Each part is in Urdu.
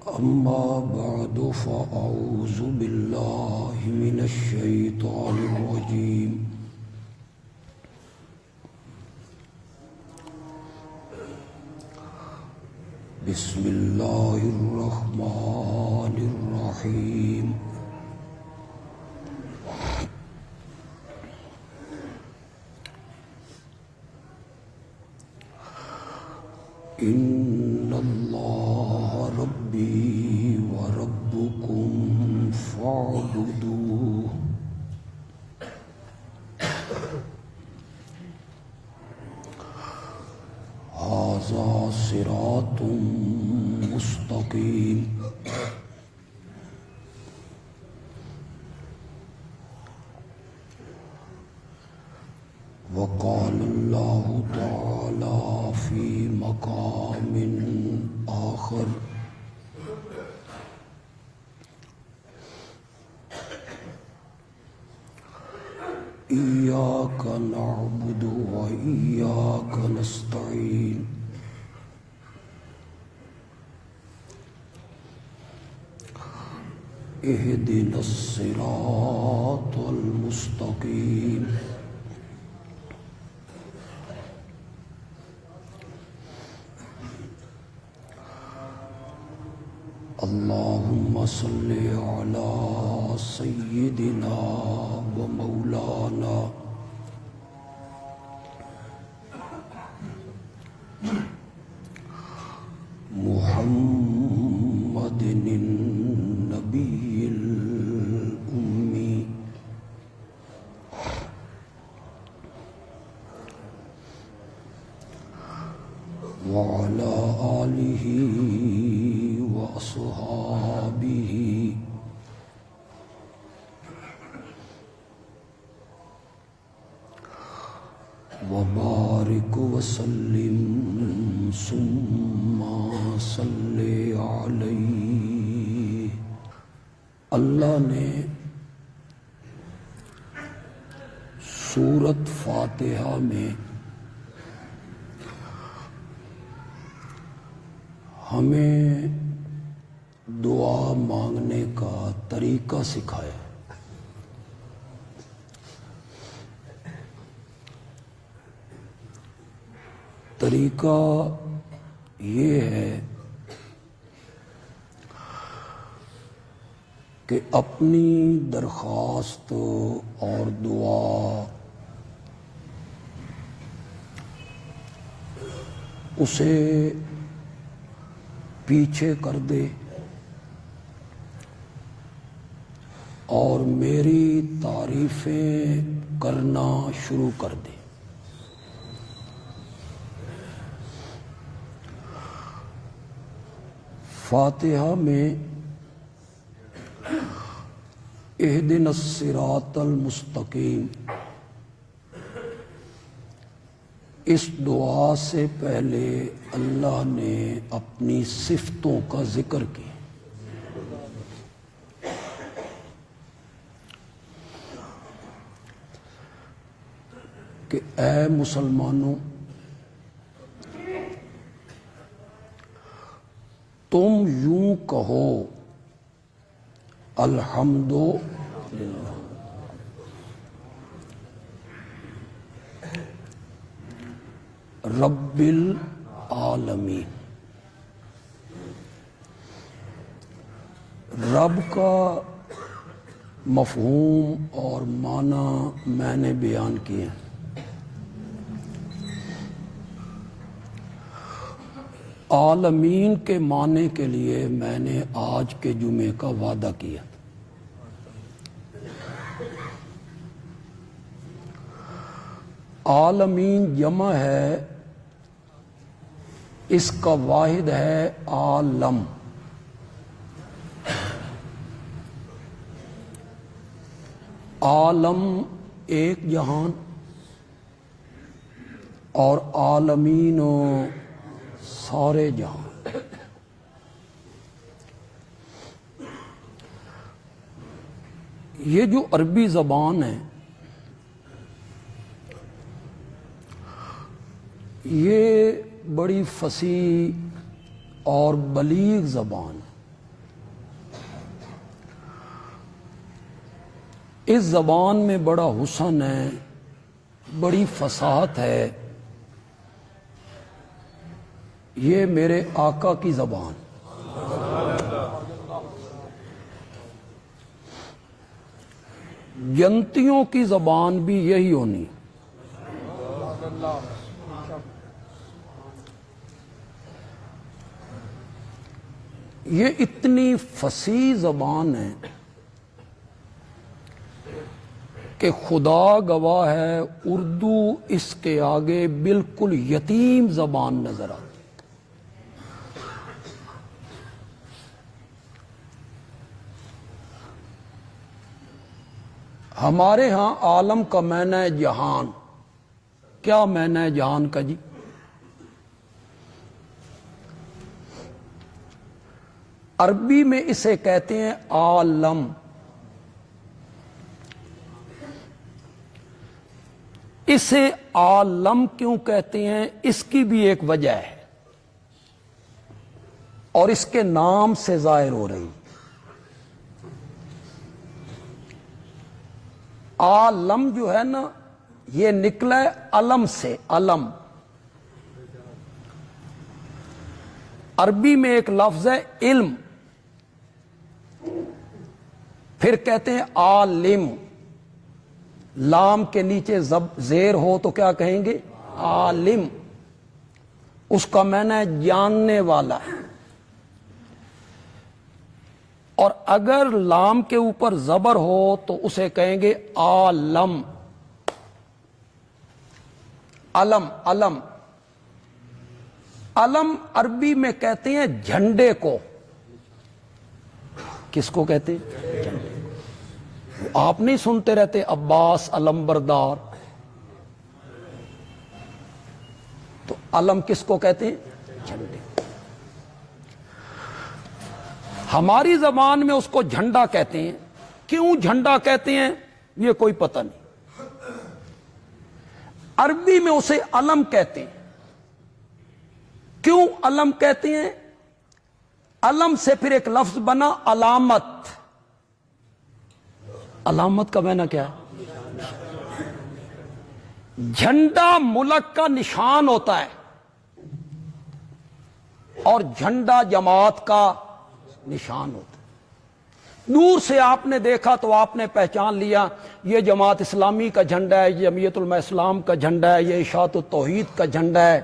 أما بعد فأعوذ بالله من الشيطان الرجيم بسم الله الرحمن الرحيم إن الله ربي وربكم فاعبدوه هذا صراط مستقيم وقال الله تعالى في مقام آخر إياك نعبد وإياك نستعين اهدنا الصراط المستقيم اللهم صل على سيدنا ومولانا محمد النبي الأمي وعلى آله وأصحابه وبارك وسلم ثم صل علیہ۔ اللہ نے سورۃ فاتحہ میں ہمیں دعا مانگنے کا طریقہ سکھایا۔ طریقہ یہ ہے کہ اپنی درخواست اور دعا اسے پیچھے کر دے اور میری تعریفیں کرنا شروع کر دے۔ فاتحہ میں اہدنا الصراط المستقیم اس دعا سے پہلے اللہ نے اپنی صفتوں کا ذکر کیا۔ کہ اے مسلمانوں، تم یوں کہو الحمدللہ رب العالمین۔ رب کا مفہوم اور معنی میں نے بیان کیے۔ عالمین کے معنی کے لیے میں نے آج کے جمعے کا وعدہ کیا۔ عالمین جمع ہے، اس کا واحد ہے عالم۔ عالم ایک جہان اور عالمین سارے جہان۔ یہ جو عربی زبان ہے یہ بڑی فصیح اور بلیغ زبان ہے۔ اس زبان میں بڑا حسن ہے، بڑی فصاحت ہے. یہ میرے آقا کی زبان. جنتیوں کی زبان بھی یہی ہونی. یہ اتنی فصیح زبان ہے کہ خدا گواہ ہے اردو اس کے آگے بالکل یتیم زبان نظر آتی. ہمارے ہاں عالم کا معنی ہے جہان. کیا معنی ہے جہان کا جی؟ عربی میں اسے کہتے ہیں عالم. اسے عالم کیوں کہتے ہیں اس کی بھی ایک وجہ ہے اور اس کے نام سے ظاہر ہو رہی. عالم جو ہے نا یہ نکلا ہے علم سے. علم عربی میں ایک لفظ ہے علم، پھر کہتے ہیں عالم. لام کے نیچے زیر ہو تو کیا کہیں گے؟ عالم. اس کا معنی ہے جاننے والا. اور اگر لام کے اوپر زبر ہو تو اسے کہیں گے عالم. علم. علم علم عربی میں کہتے ہیں جھنڈے کو. کس کو کہتے ہیں؟ جھنڈے. آپ نہیں سنتے رہتے عباس علم بردار؟ تو علم کس کو کہتے ہیں؟ جھنڈے. ہماری زبان میں اس کو جھنڈا کہتے ہیں. کیوں جھنڈا کہتے ہیں یہ کوئی پتہ نہیں. عربی میں اسے علم کہتے ہیں. کیوں علم کہتے ہیں؟ علم سے پھر ایک لفظ بنا علامت. علامت کا معنی کیا ہے؟ جھنڈا ملک کا نشان ہوتا ہے اور جھنڈا جماعت کا نشان ہوتا ہے. دور سے آپ نے دیکھا تو آپ نے پہچان لیا یہ جماعت اسلامی کا جھنڈا ہے، یہ جمعیت علماء اسلام کا جھنڈا ہے، یہ اشاعت التوحید کا جھنڈا ہے،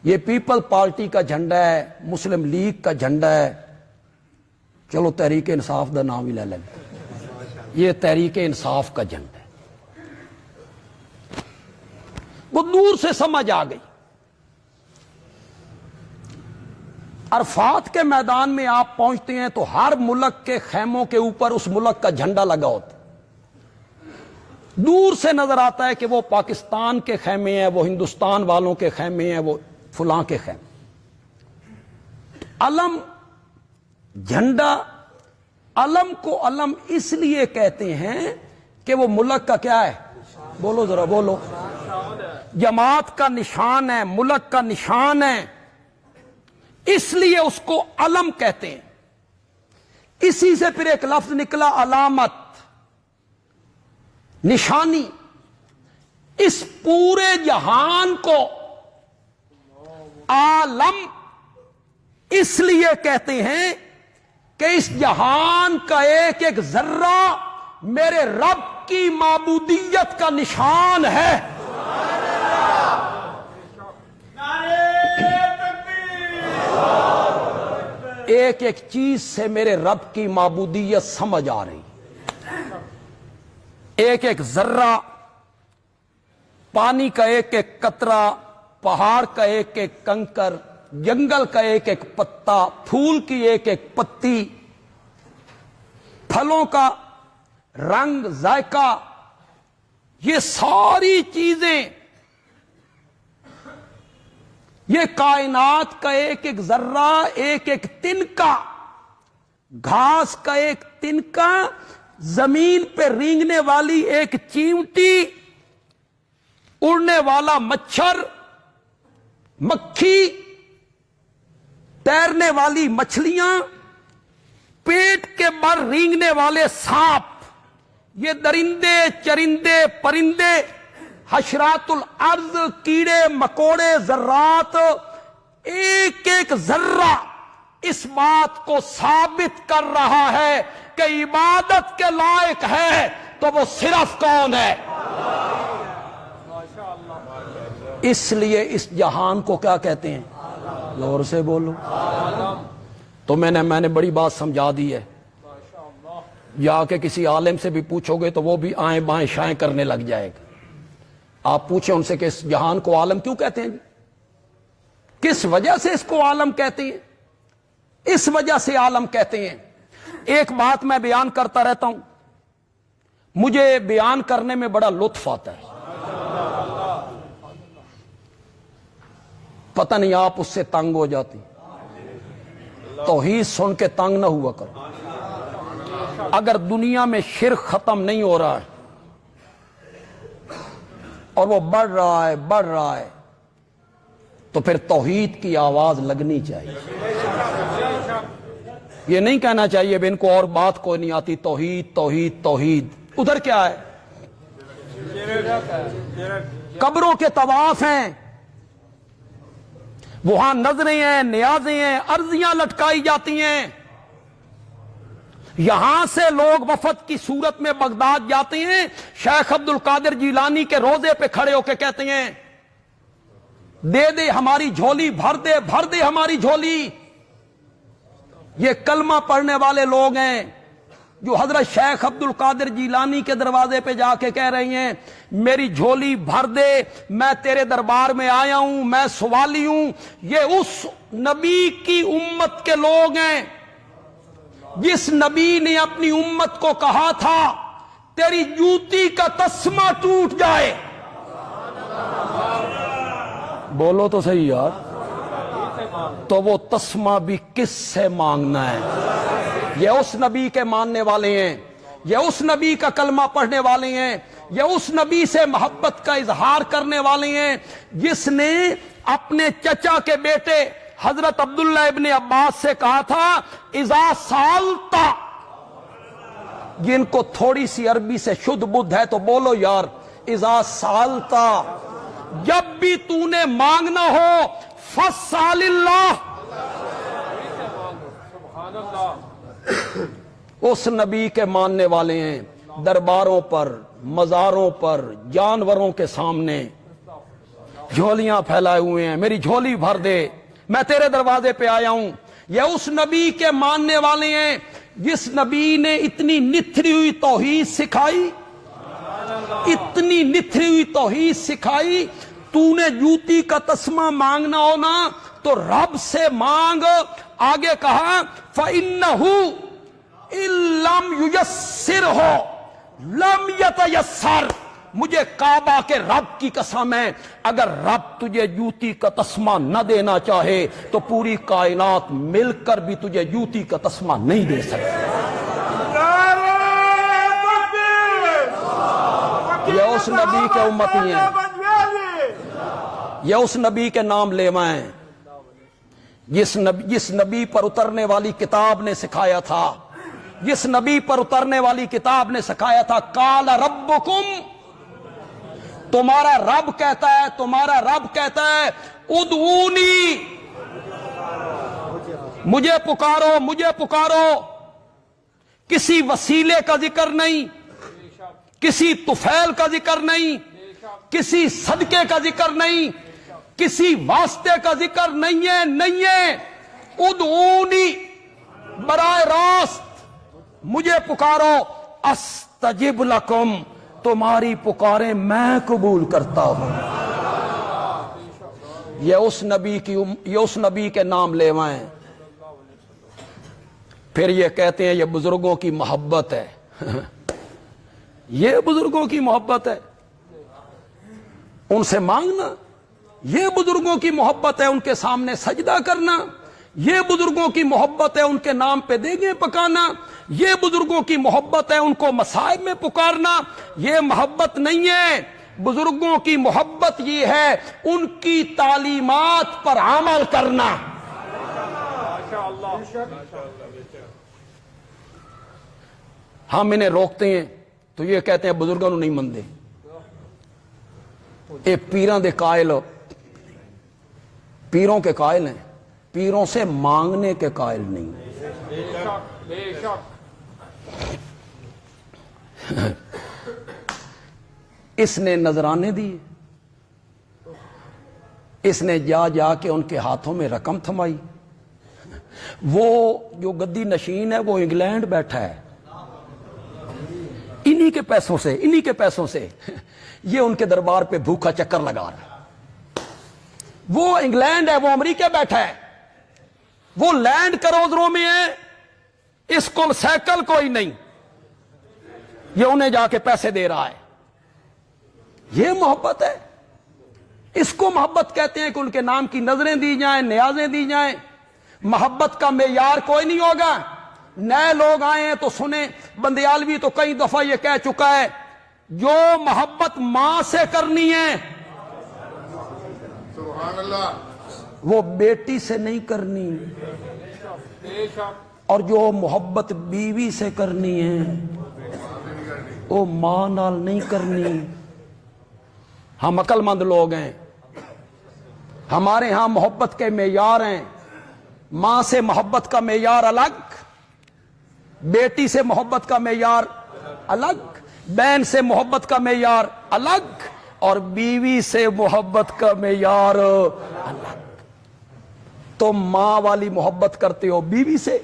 یہ پیپل پارٹی کا جھنڈا ہے، مسلم لیگ کا جھنڈا ہے. چلو تحریک انصاف کا نام ہی لے لیں، یہ تحریک انصاف کا جھنڈا ہے. وہ دور سے سمجھ آ گئی. عرفات کے میدان میں آپ پہنچتے ہیں تو ہر ملک کے خیموں کے اوپر اس ملک کا جھنڈا لگا ہوتا ہے. دور سے نظر آتا ہے کہ وہ پاکستان کے خیمے ہیں، وہ ہندوستان والوں کے خیمے ہیں، وہ فلاں کے خیمے. علم جھنڈا. علم کو علم اس لیے کہتے ہیں کہ وہ ملک کا کیا ہے؟ بولو ذرا بولو. جماعت کا نشان ہے، ملک کا نشان ہے، اس لیے اس کو علم کہتے ہیں. اسی سے پھر ایک لفظ نکلا علامت، نشانی. اس پورے جہان کو عالم اس لیے کہتے ہیں کہ اس جہان کا ایک ایک ذرہ میرے رب کی معبودیت کا نشان ہے. ایک ایک چیز سے میرے رب کی معبودیت سمجھ آ رہی. ایک ایک ذرہ، پانی کا ایک ایک قطرہ، پہاڑ کا ایک ایک کنکر، جنگل کا ایک ایک پتا، پھول کی ایک ایک پتی، پھلوں کا رنگ، ذائقہ، یہ ساری چیزیں، یہ کائنات کا ایک ایک ذرہ، ایک ایک تنکا، گھاس کا ایک تنکا، زمین پہ رینگنے والی ایک چیونٹی، اڑنے والا مچھر، مکھی، تیرنے والی مچھلیاں، پیٹ کے بر رینگنے والے سانپ، یہ درندے چرندے پرندے حشرات الارض، کیڑے مکوڑے ذرات، ایک ایک ذرہ اس بات کو ثابت کر رہا ہے کہ عبادت کے لائق ہے تو وہ صرف کون ہے؟ اس لیے اس جہان کو کیا کہتے ہیں؟ زور سے بولو۔ تو میں نے بڑی بات سمجھا دی ہے، یا کہ کسی عالم سے بھی پوچھو گے تو وہ بھی آئیں بائیں شائیں کرنے لگ جائے گا۔ آپ پوچھیں ان سے کہ اس جہان کو عالم کیوں کہتے ہیں؟ کس وجہ سے اس کو عالم کہتے ہیں؟ اس وجہ سے عالم کہتے ہیں۔ ایک بات میں بیان کرتا رہتا ہوں، مجھے بیان کرنے میں بڑا لطف آتا ہے، پتہ نہیں آپ اس سے تنگ ہو جاتی، توحید سن کے تنگ نہ ہوا کرو۔ اگر دنیا میں شرک ختم نہیں ہو رہا ہے اور وہ بڑھ رہا ہے تو پھر توحید کی آواز لگنی چاہیے۔ یہ نہیں کہنا چاہیے ان کو اور بات کوئی نہیں آتی، توحید توحید توحید۔ ادھر کیا ہے؟ قبروں کے طواف ہیں، وہاں نظریں ہیں، نیازیں ہیں، عرضیاں لٹکائی جاتی ہیں۔ یہاں سے لوگ وفد کی صورت میں بغداد جاتے ہیں، شیخ عبد القادر جیلانی کے روضے پہ کھڑے ہو کے کہتے ہیں دے دے ہماری جھولی، بھر دے ہماری جھولی۔ یہ کلمہ پڑھنے والے لوگ ہیں جو حضرت شیخ عبد القادر جیلانی کے دروازے پہ جا کے کہہ رہی ہیں میری جھولی بھر دے، میں تیرے دربار میں آیا ہوں، میں سوالی ہوں۔ یہ اس نبی کی امت کے لوگ ہیں جس نبی نے اپنی امت کو کہا تھا تیری جوتی کا تسمہ ٹوٹ جائے۔ بولو تو صحیح یار، تو وہ تسمہ بھی کس سے مانگنا ہے؟ یہ اس نبی کے ماننے والے ہیں، یہ اس نبی کا کلمہ پڑھنے والے ہیں، یہ اس نبی سے محبت کا اظہار کرنے والے ہیں جس نے اپنے چچا کے بیٹے حضرت عبداللہ ابن عباس سے کہا تھا اذا سالتا، جن کو تھوڑی سی عربی سے شدھ بدھ ہے تو بولو یار، اذا سالتا، جب بھی تو نے مانگنا ہو فسال اللہ، اس نبی کے ماننے والے ہیں۔ درباروں پر، مزاروں پر، جانوروں کے سامنے جھولیاں پھیلائے ہوئے ہیں، میری جھولی بھر دے، میں تیرے دروازے پہ آیا ہوں۔ یہ اس نبی کے ماننے والے ہیں جس نبی نے اتنی نتھری ہوئی توحید سکھائی، اتنی نتھری ہوئی توحید سکھائی۔ تو نے جوتی کا تسمہ مانگنا ہو نا تو رب سے مانگ۔ آگے کہا فَإِنَّهُ إِن لَمْ يُيَسِّرْهُ لَمْ يَتَيَسَّرْ۔ مجھے کعبہ کے رب کی قسم ہے، اگر رب تجھے جوتی کا تسمہ نہ دینا چاہے تو پوری کائنات مل کر بھی تجھے جوتی کا تسمہ نہیں دے سکتی۔ یہ اس نبی کے امتی ہیں، یہ اس نبی کے نام لیوا ہیں جس نبی پر اترنے والی کتاب نے سکھایا تھا، جس نبی پر اترنے والی کتاب نے سکھایا تھا قال ربکم، تمہارا رب کہتا ہے، تمہارا رب کہتا ہے ادعونی، مجھے پکارو، مجھے پکارو۔ کسی وسیلے کا ذکر نہیں، کسی طفیل کا ذکر نہیں، کسی صدقے کا ذکر نہیں، کسی واسطے کا ذکر نہیں ہے، نہیں ہے۔ ادعونی، براہ راست مجھے پکارو، استجب لکم، تمہاری پکاریں میں قبول کرتا ہوں۔ یہ اس نبی کے نام لیوا ہیں۔ پھر یہ کہتے ہیں یہ بزرگوں کی محبت ہے۔ یہ بزرگوں کی محبت ہے، ان سے مانگنا، یہ بزرگوں کی محبت ہے، ان کے سامنے سجدہ کرنا، یہ بزرگوں کی محبت ہے، ان کے نام پہ دیگیں پکانا، یہ بزرگوں کی محبت ہے، ان کو مصائب میں پکارنا۔ یہ محبت نہیں ہے، بزرگوں کی محبت یہ ہے ان کی تعلیمات پر عمل کرنا۔ ہم انہیں روکتے ہیں تو یہ کہتے ہیں بزرگوں نہیں مندے، اے پیراں دے قائل، پیروں کے قائل ہیں، پیروں سے مانگنے کے قائل نہیں۔ بے شک اس نے نذرانے دیے، اس نے جا جا کے ان کے ہاتھوں میں رقم تھمائی۔ وہ جو گدی نشین ہے وہ انگلینڈ بیٹھا ہے، انہی کے پیسوں سے، انہی کے پیسوں سے یہ ان کے دربار پہ بھوکا چکر لگا رہا ہے۔ وہ انگلینڈ ہے، وہ امریکہ بیٹھا ہے، وہ لینڈ کرودروں میں ہے، اس کو سائیکل کوئی نہیں، یہ انہیں جا کے پیسے دے رہا ہے۔ یہ محبت ہے، اس کو محبت کہتے ہیں کہ ان کے نام کی نظریں دی جائیں، نیازیں دی جائیں۔ محبت کا معیار کوئی نہیں ہوگا۔ نئے لوگ آئے ہیں تو سنیں، بندیالوی تو کئی دفعہ یہ کہہ چکا ہے، جو محبت ماں سے کرنی ہے سبحان اللہ، وہ بیٹی سے نہیں کرنی، بے شک اور جو محبت بیوی سے کرنی ہے وہ ماں نال نہیں کرنی۔ ہم عقل مند لوگ ہیں، ہمارے ہاں محبت کے معیار ہیں۔ ماں سے محبت کا معیار الگ، بیٹی سے محبت کا معیار الگ، بہن سے محبت کا معیار الگ، اور بیوی سے محبت کا معیار الگ۔ تم ماں والی محبت کرتے ہو بیوی سے،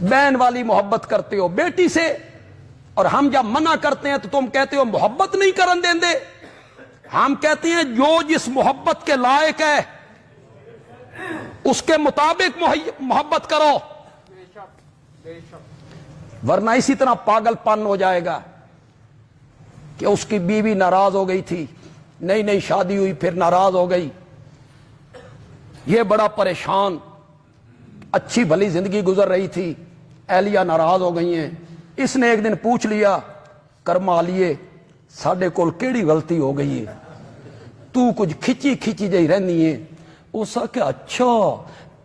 بہن والی محبت کرتے ہو بیٹی سے، اور ہم جب منع کرتے ہیں تو تم کہتے ہو محبت نہیں کرن دیں دے۔ ہم کہتے ہیں جو جس محبت کے لائق ہے اس کے مطابق محبت کرو، بے شک بے شک ورنہ اسی طرح پاگل پن ہو جائے گا کہ اس کی بیوی ناراض ہو گئی تھی، نئی نئی شادی ہوئی، پھر ناراض ہو گئی، یہ بڑا پریشان، اچھی بھلی زندگی گزر رہی تھی، اہلیہ ناراض ہو گئی ہیں۔ اس نے ایک دن پوچھ لیا، کرما لیے ساڈے کول کیڑی غلطی ہو گئی ہے، تو کچھ کھچی کھچی جہی رہنی ہے۔ اس آخیا اچھا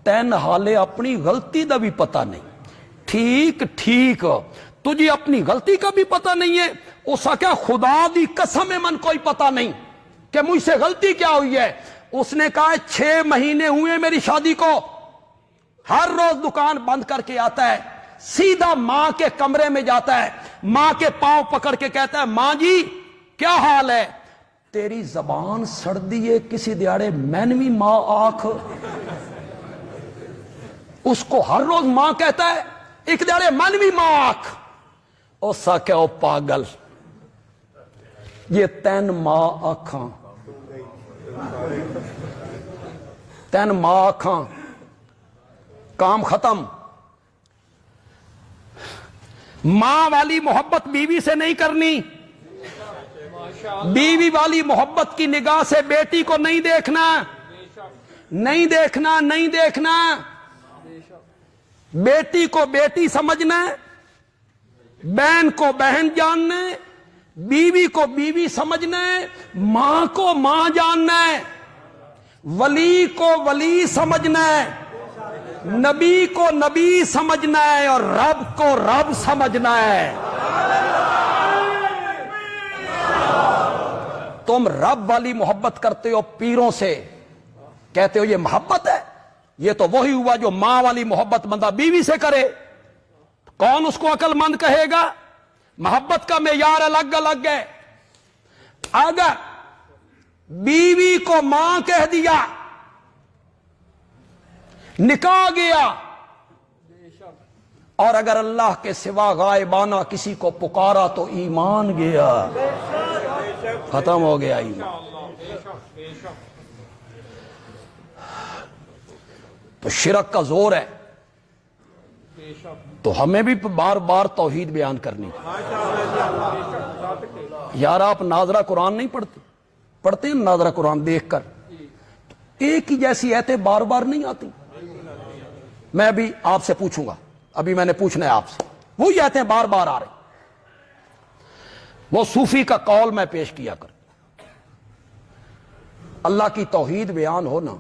تین حالے اپنی غلطی دا بھی پتہ نہیں، ٹھیک ٹھیک، تجھے اپنی غلطی کا بھی پتہ نہیں ہے۔ اس آخیا خدا دی قسم ہے من کوئی پتہ نہیں کہ مجھ سے غلطی کیا ہوئی ہے۔ اس نے کہا 6 مہینے ہوئے میری شادی کو، ہر روز دکان بند کر کے آتا ہے، سیدھا ماں کے کمرے میں جاتا ہے، ماں کے پاؤں پکڑ کے کہتا ہے ماں جی کیا حال ہے؟ تیری زبان سڑ دیئے کسی دیاڑے مینوی ماں آنکھ۔ اس کو ہر روز ماں کہتا ہے، ایک دیاڑے مینوی ماں آنکھ۔ اس آکھیا او پاگل، یہ 3 ماں آنکھاں، 3 ماں آنکھاں، کام ختم۔ ماں والی محبت بیوی سے نہیں کرنی، بیوی والی محبت کی نگاہ سے بیٹی کو نہیں دیکھنا، نہیں دیکھنا، نہیں دیکھنا۔ بیٹی کو بیٹی سمجھنا ہے، بہن کو بہن جاننا ہے، بیوی کو بیوی سمجھنا ہے، ماں کو ماں جاننا ہے، ولی کو ولی سمجھنا ہے، نبی کو نبی سمجھنا ہے، اور رب کو رب سمجھنا ہے۔ تم رب والی محبت کرتے ہو پیروں سے، کہتے ہو یہ محبت ہے، یہ تو وہی ہوا جو ماں والی محبت بندہ بیوی سے کرے۔ کون اس کو عقل مند کہے گا؟ محبت کا معیار الگ الگ ہے۔ اگر بیوی کو ماں کہہ دیا، نکاح گیا، اور اگر اللہ کے سوا غائبانہ کسی کو پکارا تو ایمان گیا، ختم ہو گیا ایمان۔ تو شرک کا زور ہے، تو ہمیں بھی بار بار توحید بیان کرنی۔ یار آپ ناظرہ قرآن نہیں پڑھتے؟ پڑھتے ہیں ناظرہ قرآن دیکھ کر، ایک ہی جیسی ایتیں بار بار نہیں آتی۔ میں بھی آپ سے پوچھوں گا، ابھی میں نے پوچھنا ہے آپ سے، وہی ایتیں بار بار آ رہی۔ وہ صوفی کا قول میں پیش کیا کر، اللہ کی توحید بیان ہو نا،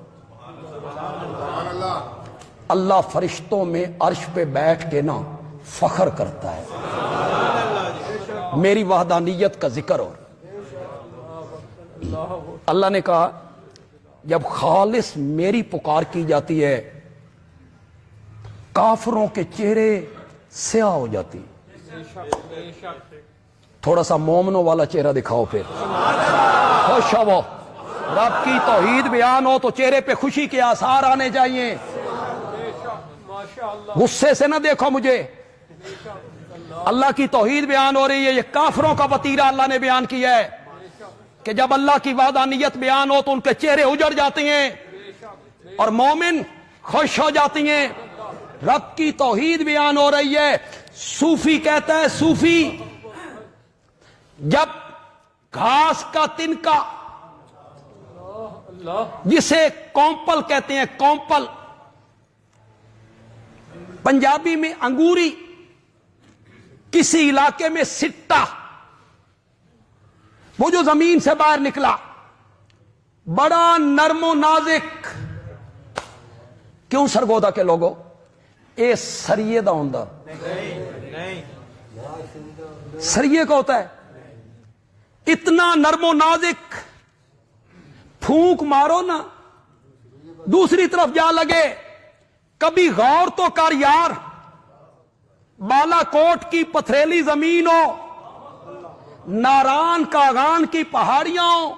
اللہ فرشتوں میں عرش پہ بیٹھ کے نا فخر کرتا ہے، میری وحدانیت کا ذکر ہو رہا ہے۔ اللہ نے کہا جب خالص میری پکار کی جاتی ہے کافروں کے چہرے سیاہ ہو جاتی، تھوڑا سا مومنوں والا چہرہ دکھاؤ، پھر خوش ہو، رب کی توحید بیان ہو تو چہرے پہ خوشی کے آثار آنے چاہیے، غصے سے نہ دیکھو مجھے۔ اللہ کی توحید بیان ہو رہی ہے، یہ کافروں کا وتیرہ اللہ نے بیان کیا ہے کہ جب اللہ کی وحدانیت بیان ہو تو ان کے چہرے اجڑ جاتے ہیں اور مومن خوش ہو جاتی ہیں۔ رب کی توحید بیان ہو رہی ہے۔ صوفی کہتا ہے، صوفی جب گھاس کا تنکا جسے کومپل کہتے ہیں، کومپل پنجابی میں انگوری، کسی علاقے میں سٹا، وہ جو زمین سے باہر نکلا بڑا نرم و نازک، کیوں سرگودا کے لوگوں اے سریے دا ہوندا، سریے کا ہوتا ہے اتنا نرم و نازک، پھونک مارو نا دوسری طرف جا لگے۔ کبھی غور تو کر یار، بالا کوٹ کی پتھریلی زمین ہو، ناران کاغان کی پہاڑیاں ہو،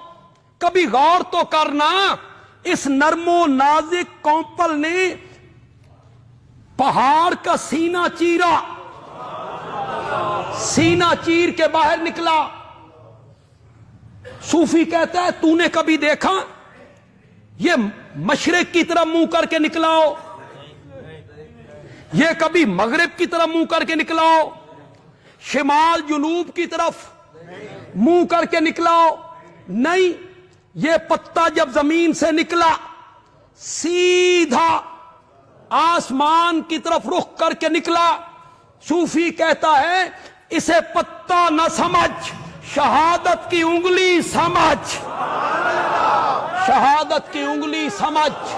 کبھی غور تو کرنا اس نرم و نازک کومپل نے پہاڑ کا سینہ چیرا، سینہ چیر کے باہر نکلا۔ صوفی کہتا ہے تو نے کبھی دیکھا یہ مشرق کی طرف منہ کر کے نکلا ہو، یہ کبھی مغرب کی طرف منہ کر کے نکلا ہو، شمال جنوب کی طرف منہ کر کے نکلا ہو؟ نہیں، یہ پتا جب زمین سے نکلا سیدھا آسمان کی طرف رخ کر کے نکلا۔ صوفی کہتا ہے اسے پتا نہ سمجھ، شہادت کی انگلی سمجھ، شہادت کی انگلی سمجھ،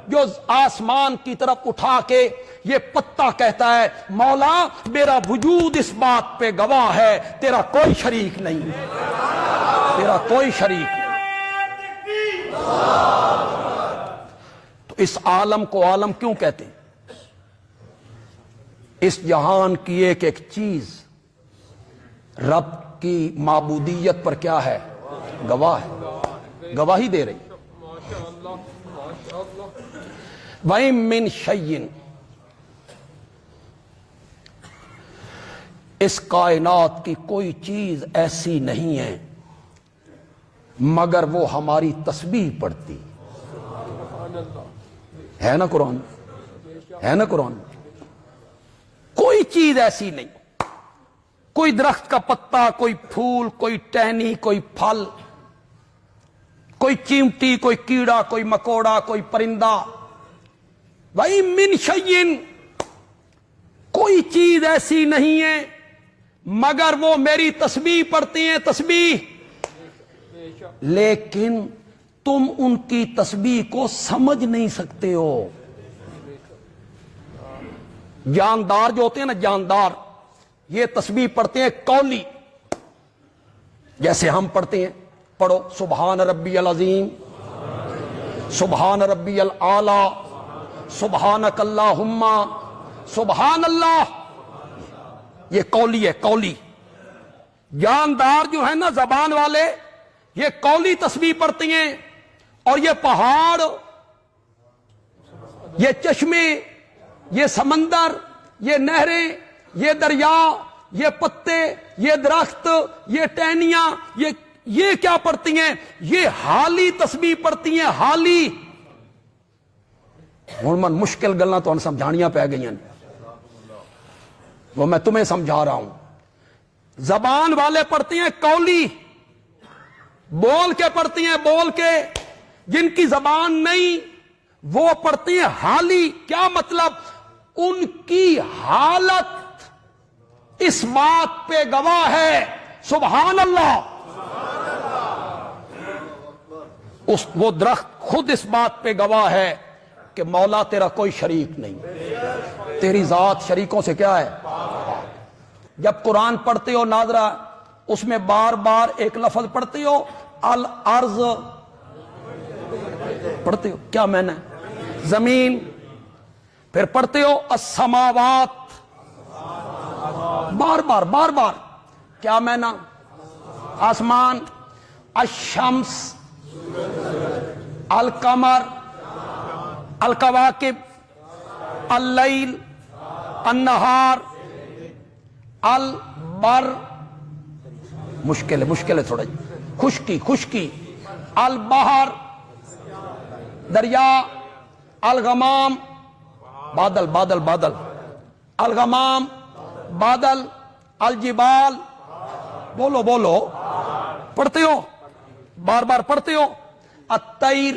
جو آسمان کی طرف اٹھا کے یہ پتا کہتا ہے مولا میرا وجود اس بات پہ گواہ ہے تیرا کوئی شریک نہیں، تیرا کوئی شریک نہیں۔ تو اس عالم کو عالم کیوں کہتے ہیں؟ اس جہان کی ایک ایک چیز رب کی معبودیت پر کیا ہے؟ گواہ ہے، گواہی دے رہی۔ وَإِن مِّن شَيْءٍ، اس کائنات کی کوئی چیز ایسی نہیں ہے مگر وہ ہماری تسبیح پڑھتی ہے نا قرآن، ہے نا قرآن؟ کوئی چیز ایسی نہیں، کوئی درخت کا پتا، کوئی پھول، کوئی ٹہنی، کوئی پھل، کوئی چیمٹی، کوئی کیڑا، کوئی مکوڑا، کوئی پرندہ۔ وَإِن مِّن شَيْءٍ، کوئی چیز ایسی نہیں ہے مگر وہ میری تسبیح پڑھتی ہیں، تسبیح۔ لیکن تم ان کی تسبیح کو سمجھ نہیں سکتے ہو۔ جاندار جو ہوتے ہیں نا، جاندار، یہ تسبیح پڑھتے ہیں قولی، جیسے ہم پڑھتے ہیں، پڑھو سبحان ربی العظیم، سبحان ربی الاعلی، سبحانک اللہم، سبحان اللہ، یہ قولی ہے، قولی۔ جاندار جو ہے نا زبان والے، یہ قولی تسبیح پڑھتی ہیں، اور یہ پہاڑ، یہ چشمے، یہ سمندر، یہ نہریں، یہ دریا، یہ پتے، یہ درخت، یہ ٹہنیاں، یہ کیا پڑھتی ہیں؟ یہ حالی تسبیح پڑھتی ہیں، حالی۔ ہن من مشکل گلاں تو سمجھانیاں پہ گئی ہیں، وہ میں تمہیں سمجھا رہا ہوں۔ زبان والے پڑھتے ہیں قولی، بول کے پڑھتی ہیں، بول کے۔ جن کی زبان نہیں وہ پڑھتی ہیں حالی۔ کیا مطلب؟ ان کی حالت اس بات پہ گواہ ہے، سبحان اللہ۔ وہ درخت خود اس بات پہ گواہ ہے کہ مولا تیرا کوئی شریک نہیں۔ تیری ذات شریکوں سے کیا ہے؟ جب قرآن پڑھتے ہو ناظرہ، اس میں بار بار ایک لفظ پڑھتے ہو، الارض پڑھتے ہو، کیا معنی ہے؟ زمین. پھر پڑھتے ہو السماوات، بار بار بار بار، کیا معنی؟ آسمان. الشمس، القمر، الکواکب، اللیل، النہار، البر، مشکل ہے تھوڑا جی، خشکی، البحر، دریا، الغمام، بادل، الغمام، بادل، الجبال، بولو پڑھتے ہو، بار بار پڑھتے ہو. الطیر،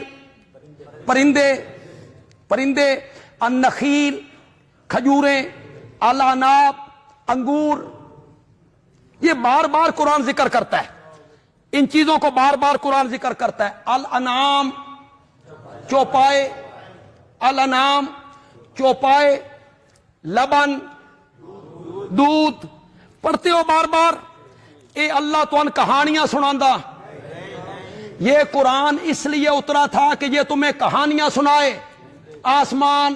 پرندے، النخیل، کھجوریں، العناب، انگور. یہ بار بار قرآن ذکر کرتا ہے، ان چیزوں کو بار بار قرآن ذکر کرتا ہے. الانعام، چوپائے، الانعام، چوپائے، لبن، دودھ. پڑھتے ہو بار بار. اے اللہ تو ان کہانیاں سناندا. یہ قرآن اس لیے اترا تھا کہ یہ تمہیں کہانیاں سنائے. آسمان،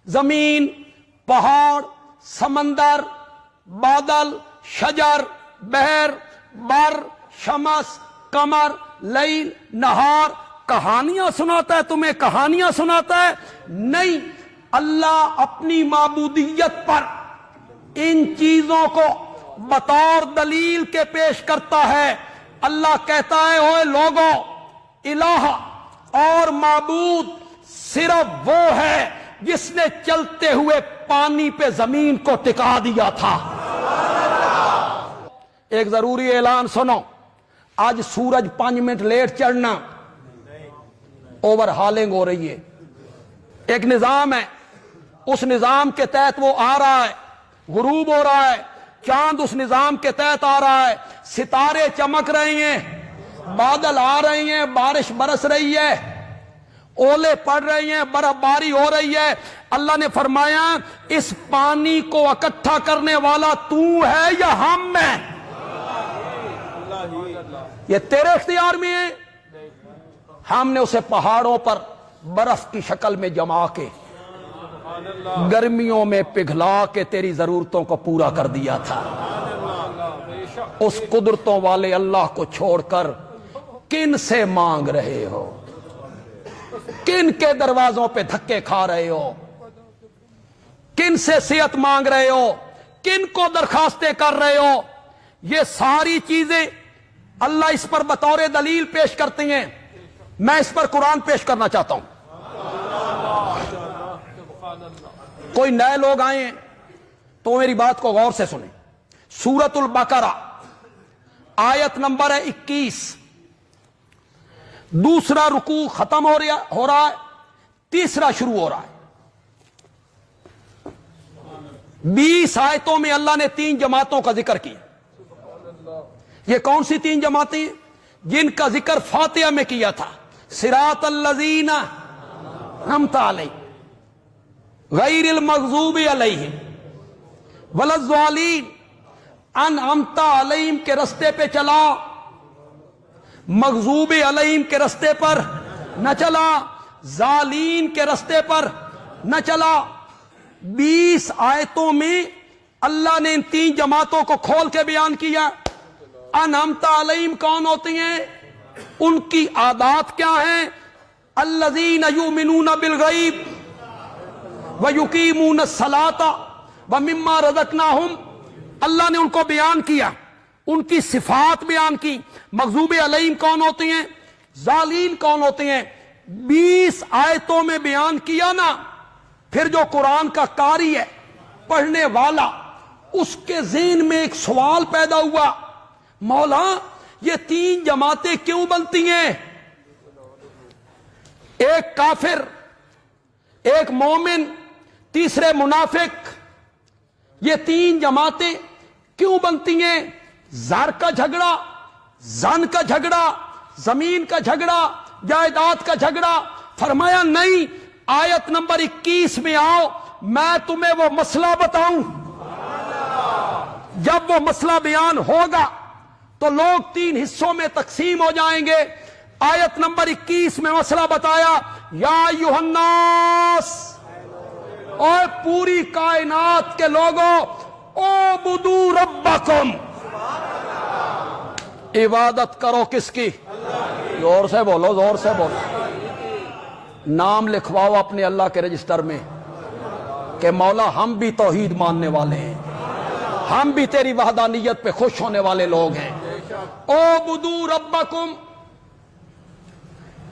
زمین، پہاڑ، سمندر، بادل، شجر، بحر، بر، شمس، قمر، لیل، نہار. کہانیاں سناتا ہے تمہیں، کہانیاں سناتا ہے؟ نہیں، اللہ اپنی معبودیت پر ان چیزوں کو بطور دلیل کے پیش کرتا ہے. اللہ کہتا ہے اوے لوگوں، الہ اور معبود صرف وہ ہے جس نے چلتے ہوئے پانی پہ زمین کو ٹکا دیا تھا. ایک ضروری اعلان سنو، آج سورج 5 منٹ لیٹ چڑھنا، اوور ہالنگ ہو رہی ہے. ایک نظام ہے، اس نظام کے تحت وہ آ رہا ہے، غروب ہو رہا ہے. چاند اس نظام کے تحت آ رہا ہے، ستارے چمک رہے ہیں، بادل آ رہے ہیں، بارش برس رہی ہے، اولے پڑ رہی ہیں، برف باری ہو رہی ہے. اللہ نے فرمایا اس پانی کو اکٹھا کرنے والا تو ہے یا ہم ہیں؟ یہ تیرے اختیار میں ہے. ہم نے اسے پہاڑوں پر برف کی شکل میں جما کے گرمیوں میں پگھلا کے تیری ضرورتوں کو پورا کر دیا تھا. اس قدرتوں والے اللہ کو چھوڑ کر کن سے مانگ رہے ہو؟ کن کے دروازوں پہ دھکے کھا رہے ہو؟ کن سے صحت مانگ رہے ہو؟ کن کو درخواستیں کر رہے ہو؟ یہ ساری چیزیں اللہ اس پر بطور دلیل پیش کرتی ہیں. میں اس پر قرآن پیش کرنا چاہتا ہوں. کوئی نئے لوگ آئے ہیں تو میری بات کو غور سے سنیں. سورۃ البقرہ آیت نمبر ہے 21. دوسرا رکوع ختم ہو رہا ہے، تیسرا شروع ہو رہا ہے. 20 آیتوں میں اللہ نے 3 جماعتوں کا ذکر کیا. یہ کون سی 3 جماعتیں ہیں؟ جن کا ذکر فاتحہ میں کیا تھا. صراط الذین انعمت علیہم غیر المغضوب علیہم ولا الضالین. انعمت علیہم کے رستے پہ چلا، مغضوب علیہم کے رستے پر نہ چلا، ضالین کے رستے پر نہ چلا. 20 آیتوں میں اللہ نے ان 3 جماعتوں کو کھول کے بیان کیا. انعمت علیہم کون ہوتی ہیں؟ ان کی عادات کیا ہیں؟ الذین یؤمنون بالغیب وَيُقِيمُونَ الصَّلَاةَ وَمِمَّا رَزَقْنَاهُمْ. اللہ نے ان کو بیان کیا، ان کی صفات بیان کی. مغضوب علیہم کون ہوتی ہیں؟ ضالین کون ہوتے ہیں؟ 20 آیتوں میں بیان کیا نا. پھر جو قرآن کا قاری ہے، پڑھنے والا، اس کے ذہن میں ایک سوال پیدا ہوا، مولا یہ 3 جماعتیں کیوں بنتی ہیں؟ ایک کافر، ایک مومن، تیسرے منافق. یہ 3 جماعتیں کیوں بنتی ہیں؟ زر کا جھگڑا، زن کا جھگڑا، زمین کا جھگڑا، جائیداد کا جھگڑا. فرمایا نہیں، آیت نمبر 21 میں آؤ. میں تمہیں وہ مسئلہ بتاؤں؟ جب وہ مسئلہ بیان ہوگا تو لوگ 3 حصوں میں تقسیم ہو جائیں گے. آیت نمبر 21 میں مسئلہ بتایا، یا ایھا الناس، اور پوری کائنات کے لوگوں، اعبدوا ربکم، عبادت کرو کس کی؟ زور سے بولو، زور سے بولو. نام لکھواؤ اپنے اللہ کے رجسٹر میں کہ مولا ہم بھی توحید ماننے والے ہیں، ہم بھی تیری وحدانیت پہ خوش ہونے والے لوگ ہیں. اعبدوا ربکم،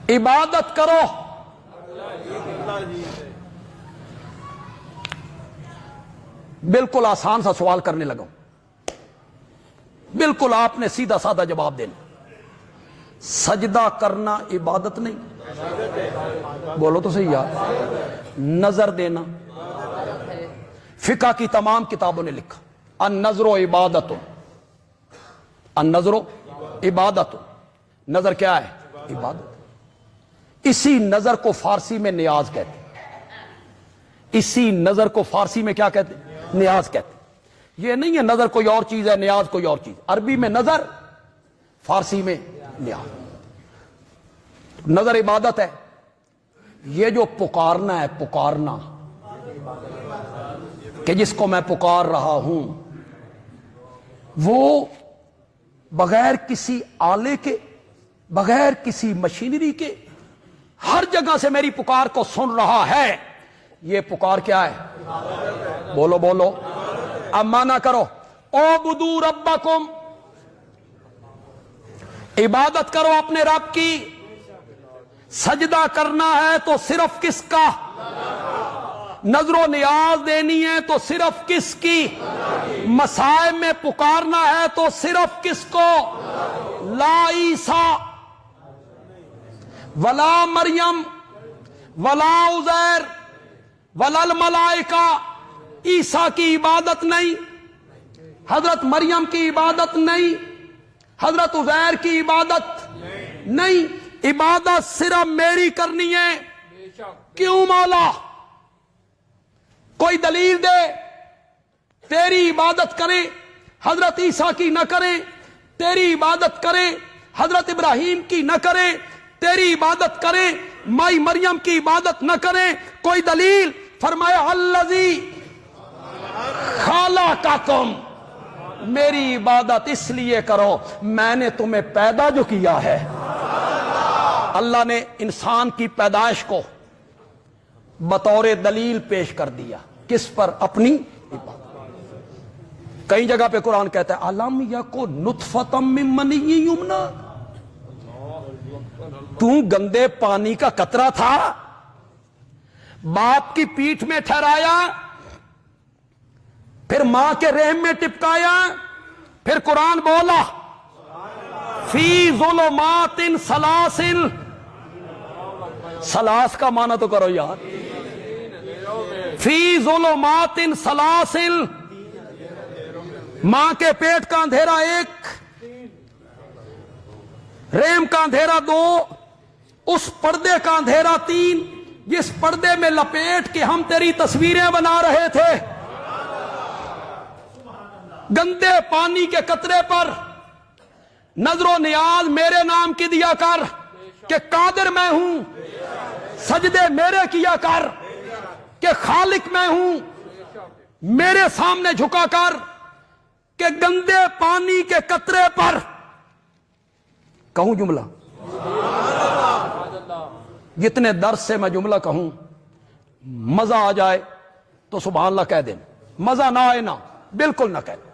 عبادت کرو. بالکل آسان سا سوال کرنے لگا، بالکل آپ نے سیدھا سادہ جواب دینا. سجدہ کرنا عبادت نہیں؟ بولو تو صحیح یار. نظر دینا، فقہ کی تمام کتابوں نے لکھا النظر عبادت، النظر عبادت. نظر کیا ہے؟ عبادت. اسی نظر کو فارسی میں نیاز کہتے ہیں. اسی نظر کو فارسی میں کیا کہتے ہیں؟ نیاز کہتے ہیں. یہ نہیں ہے نظر کوئی اور چیز ہے، نیاز کوئی اور چیز. عربی میں نظر، فارسی میں نیاز. نظر عبادت ہے. یہ جو پکارنا ہے، پکارنا کہ جس کو میں پکار رہا ہوں، وہ بغیر کسی آلے کے، بغیر کسی مشینری کے ہر جگہ سے میری پکار کو سن رہا ہے. یہ پکار کیا ہے؟ بولو بولو. اب مانا کرو، اعبدوا ربکم، عبادت کرو اپنے رب کی. سجدہ کرنا ہے تو صرف کس کا؟ نظر و نیاز دینی ہے تو صرف کس کی؟ مسائب میں پکارنا ہے تو صرف کس کو؟ لا عیسیٰ ولا مریم ولا عزیر ولا الملائکہ. عیسیٰ کی عبادت نہیں، حضرت مریم کی عبادت نہیں، حضرت عزیر کی عبادت نہیں. عبادت صرف میری کرنی ہے. کیوں مولا؟ کوئی دلیل دے. تیری عبادت کریں، حضرت عیسیٰ کی نہ کریں. تیری عبادت کریں، حضرت ابراہیم کی نہ کریں. تیری عبادت کریں، مائی مریم کی عبادت نہ کریں. کوئی دلیل؟ فرمایا الذی خلقکم، میری عبادت اس لیے کرو، میں نے تمہیں پیدا جو کیا ہے. اللہ نے انسان کی پیدائش کو بطور دلیل پیش کر دیا. کس پر؟ اپنی عبادت. کئی جگہ پہ قرآن کہتا ہے الم یکن نطفۃ من منی یمنی، تو گندے پانی کا قطرہ تھا، باپ کی پیٹھ میں ٹھہرایا، پھر ماں کے رحم میں ٹپکایا. پھر قرآن بولا فی ظلمات سلاسل. سلاس کا معنی تو کرو یار. فی ظلمات سلاسل، ماں کے پیٹ کا اندھیرا 1، رحم کا اندھیرا 2، اس پردے کا اندھیرا 3، جس پردے میں لپیٹ کے ہم تیری تصویریں بنا رہے تھے. گندے پانی کے قطرے پر نظر و نیاز میرے نام کی دیا کر کہ قادر میں ہوں. سجدے میرے کیا کر کہ خالق میں ہوں. میرے سامنے جھکا کر کہ گندے پانی کے قطرے پر کہوں جملہ. جتنے درس سے میں جملہ کہوں، مزہ آ جائے تو سبحان اللہ کہہ دینا، مزہ نہ آئے نا بالکل نہ کہہ.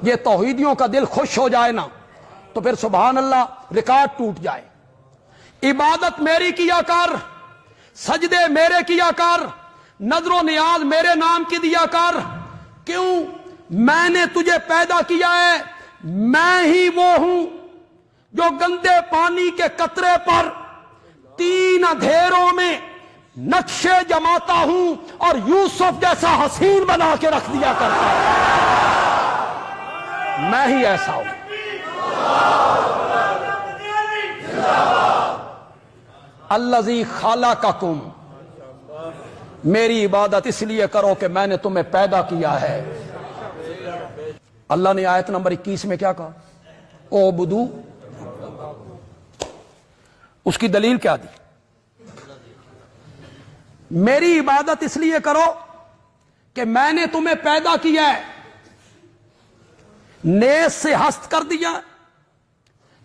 یہ توحیدیوں کا دل خوش ہو جائے نا تو پھر سبحان اللہ ریکارڈ ٹوٹ جائے. عبادت میری کیا کر، سجدے میرے کیا کر، نظر و نیاز میرے نام کی دیا کر. کیوں؟ میں نے تجھے پیدا کیا ہے. میں ہی وہ ہوں جو گندے پانی کے قطرے پر 3 اندھیروں میں نقشے جماتا ہوں اور یوسف جیسا حسین بنا کے رکھ دیا کرتا ہوں. میں ہی ایسا ہوں. الذی خلقکم، میری عبادت اس لیے کرو کہ میں نے تمہیں پیدا کیا ہے. اللہ نے آیت نمبر 21 میں کیا کہا؟ او بدو. اس کی دلیل کیا دی؟ میری عبادت اس لیے کرو کہ میں نے تمہیں پیدا کیا ہے، نیز سے ہست کر دیا،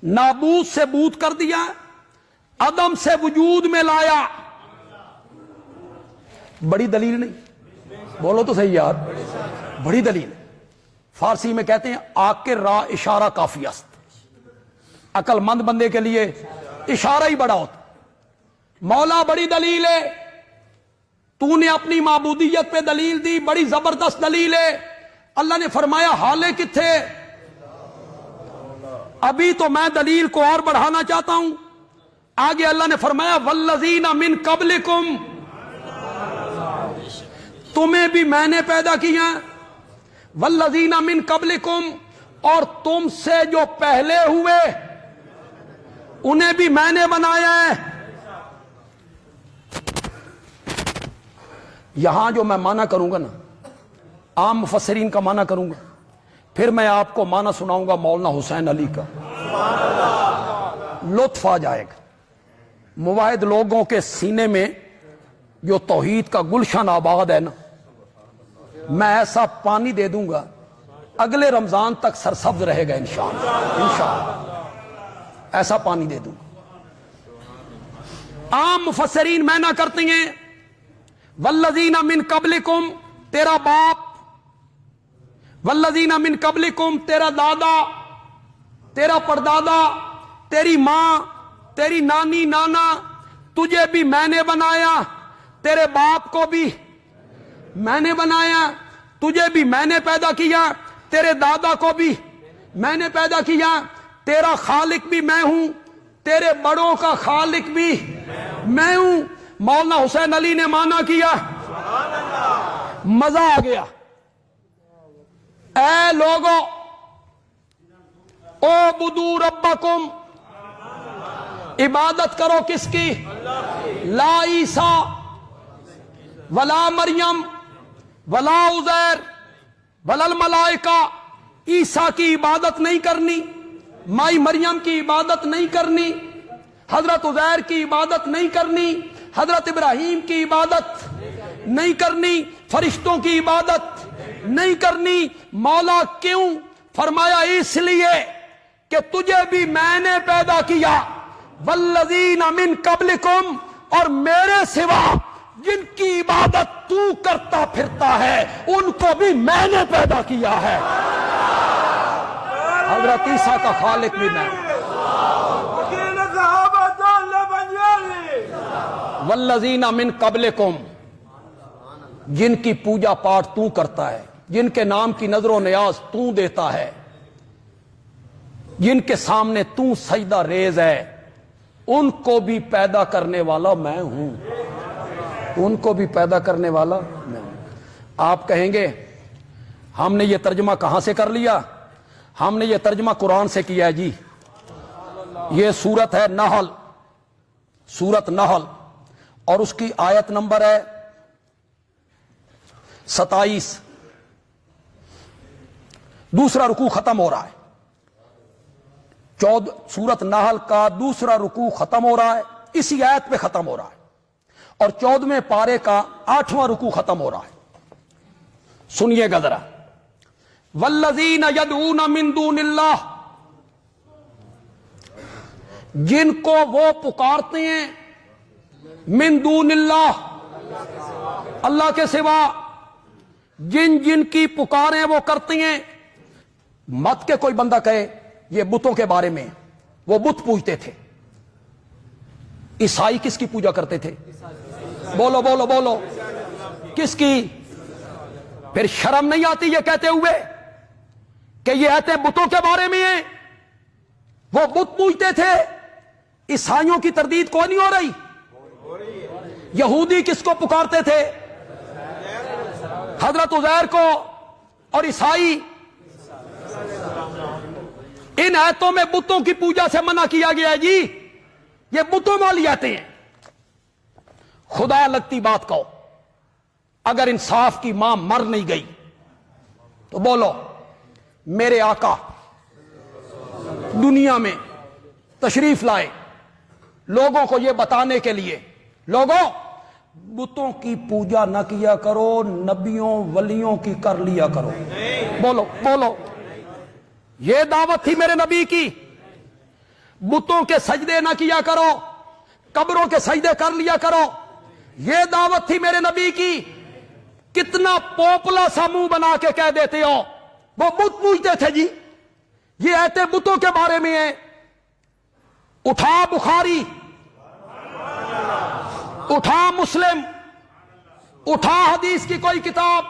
نابود سے بود کر دیا، عدم سے وجود میں لایا. بڑی دلیل نہیں؟ بولو تو صحیح یار، بڑی دلیل. فارسی میں کہتے ہیں آکر را اشارہ کافی است. عقل مند بندے کے لیے اشارہ ہی بڑا ہوتا. مولا بڑی دلیل ہے، تو نے اپنی معبودیت پہ دلیل دی، بڑی زبردست دلیل ہے. اللہ نے فرمایا حالے کتھے؟ ابھی تو میں دلیل کو اور بڑھانا چاہتا ہوں. آگے اللہ نے فرمایا والذین من قبلکم، تمہیں بھی میں نے پیدا کیا. والذین من قبلکم، اور تم سے جو پہلے ہوئے انہیں بھی میں نے بنایا ہے. یہاں جو میں معنی کروں گا نا، عام مفسرین کا معنی کروں گا، پھر میں آپ کو معنی سناؤں گا مولانا حسین علی کا. لطف آ جائے گا. موحد لوگوں کے سینے میں جو توحید کا گلشن آباد ہے نا، میں ایسا پانی دے دوں گا اگلے رمضان تک سرسبز رہے گا انشاءاللہ. ایسا پانی دے دوں گا. عام مفسرین میں نہ کرتے ہیں والذین من قبلکم تیرا باپ، والذین من قبلکم تیرا دادا، تیرا پردادا، تیری ماں، تیری نانی نانا، تجھے بھی میں نے بنایا، تیرے باپ کو بھی میں نے بنایا، تجھے بھی میں نے پیدا کیا، تیرے دادا کو بھی میں نے پیدا کیا. تیرا خالق بھی میں ہوں، تیرے بڑوں کا خالق بھی میں ہوں. مولانا حسین علی نے مانا کیا، مزہ آ گیا. اے لوگو اعبدوا ربکم، عبادت کرو کس کی؟ لا عیسیٰ ولا مریم ولا عزیر ولا الملائکہ. عیسیٰ کی عبادت نہیں کرنی، مائی مریم کی عبادت نہیں کرنی، حضرت عزیر کی عبادت نہیں کرنی، حضرت ابراہیم کی عبادت نہیں کرنی، فرشتوں کی عبادت نہیں کرنی. مولا کیوں؟ فرمایا اس لیے کہ تجھے بھی میں نے پیدا کیا. والذین من قبلکم، اور میرے سوا جن کی عبادت تو کرتا پھرتا ہے ان کو بھی میں نے پیدا کیا ہے. حضرت عیسیٰ کا خالق بھی میں. والذین من قبلکم، جن کی پوجا پاٹ تو کرتا ہے، جن کے نام کی نظر و نیاز تو دیتا ہے، جن کے سامنے تو سجدہ ریز ہے، ان کو بھی پیدا کرنے والا میں ہوں. ان کو بھی پیدا کرنے والا میں ہوں. آپ کہیں گے ہم نے یہ ترجمہ کہاں سے کر لیا؟ ہم نے یہ ترجمہ قرآن سے کیا ہے جی. یہ سورت ہے نحل، سورت نحل، اور اس کی آیت نمبر ہے 27. دوسرا رکوع ختم ہو رہا ہے. سورت نحل کا دوسرا رکوع ختم ہو رہا ہے، اسی آیت پہ ختم ہو رہا ہے، اور 14ویں پارے کا 8واں رکوع ختم ہو رہا ہے. سنیے گا ذرا. والذین یدعون من دون اللہ، جن کو وہ پکارتے ہیں من دون اللہ، اللہ کے سوا جن جن کی پکاریں وہ کرتے ہیں. مت کے کوئی بندہ کہے یہ بتوں کے بارے میں، وہ بت پوجتے تھے. عیسائی کس کی پوجا کرتے تھے؟ بولو بولو بولو، کس کی؟ پھر شرم نہیں آتی یہ کہتے ہوئے کہ یہ ایتے بتوں کے بارے میں ہیں؟ وہ بت پوجتے تھے. عیسائیوں کی تردید کوئی نہیں ہو رہی. یہودی کس کو پکارتے تھے؟ حضرت عزیر کو. اور عیسائی؟ ان آیتوں میں بتوں کی پوجا سے منع کیا گیا ہے جی. یہ بتوں والی آتے ہیں. خدا لگتی بات کہو. اگر انصاف کی ماں مر نہیں گئی تو بولو میرے آقا دنیا میں تشریف لائے لوگوں کو یہ بتانے کے لیے، لوگوں بتوں کی پوجا نہ کیا کرو، نبیوں ولیوں کی کر لیا کرو۔ بولو بولو، یہ دعوت تھی میرے نبی کی، بتوں کے سجدے نہ کیا کرو، قبروں کے سجدے کر لیا کرو، یہ دعوت تھی میرے نبی کی۔ کتنا پوپلا سا منہ بنا کے کہہ دیتے ہو وہ بت پوجتے تھے جی، یہ ایتے بتوں کے بارے میں ہے۔ اٹھا بخاری، اٹھا مسلم، اٹھا حدیث کی کوئی کتاب،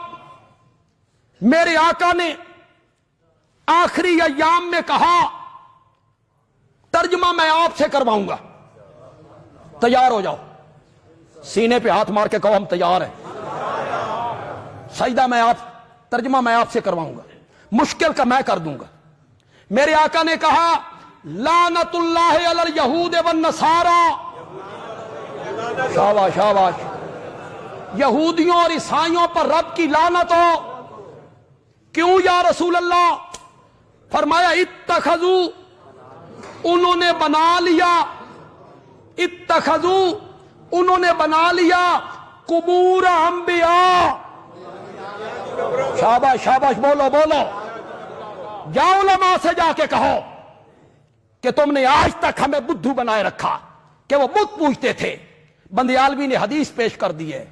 میرے آقا نے آخری ایام میں کہا ترجمہ میں آپ سے کرواؤں گا، تیار ہو جاؤ، سینے پہ ہاتھ مار کے کہو ہم تیار ہیں، سجدہ ترجمہ میں آپ سے کرواؤں گا، مشکل کا میں کر دوں گا۔ میرے آقا نے کہا لعنت اللہ علی الیہود والنصارى، شاباش شاباش، یہودیوں اور عیسائیوں پر رب کی لعنت ہو۔ کیوں یا رسول اللہ؟ فرمایا اتخذوا، انہوں نے بنا لیا، اتخذوا، انہوں نے بنا لیا قبور انبیاء، شاباش شاباش، بولو بولو، جاؤ علماء سے جا کے کہو کہ تم نے آج تک ہمیں بدھو بنائے رکھا کہ وہ بت پوجتے تھے۔ بندیالوی نے حدیث پیش کر دی ہے،